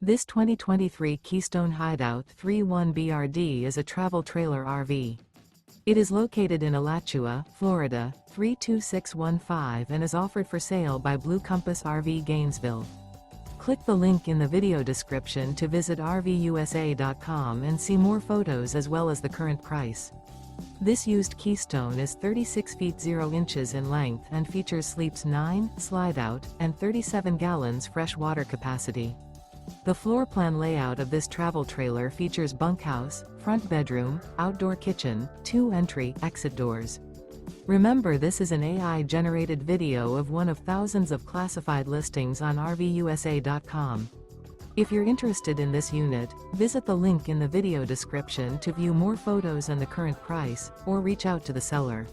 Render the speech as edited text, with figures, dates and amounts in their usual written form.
This 2023 Keystone Hideout 31BRD is a travel trailer RV. It is located in Alachua, Florida, 32615 and is offered for sale by Blue Compass RV Gainesville. Click the link in the video description to visit RVUSA.com and see more photos as well as the current price. This used Keystone is 36 feet 0 inches in length and features sleeps 9, Slideout, and 37 gallons fresh water capacity. The floor plan layout of this travel trailer features bunkhouse, front bedroom, outdoor kitchen, 2 entry/exit doors. Remember, this is an AI-generated video of one of thousands of classified listings on RVUSA.com. If you're interested in this unit, visit the link in the video description to view more photos and the current price, or reach out to the seller.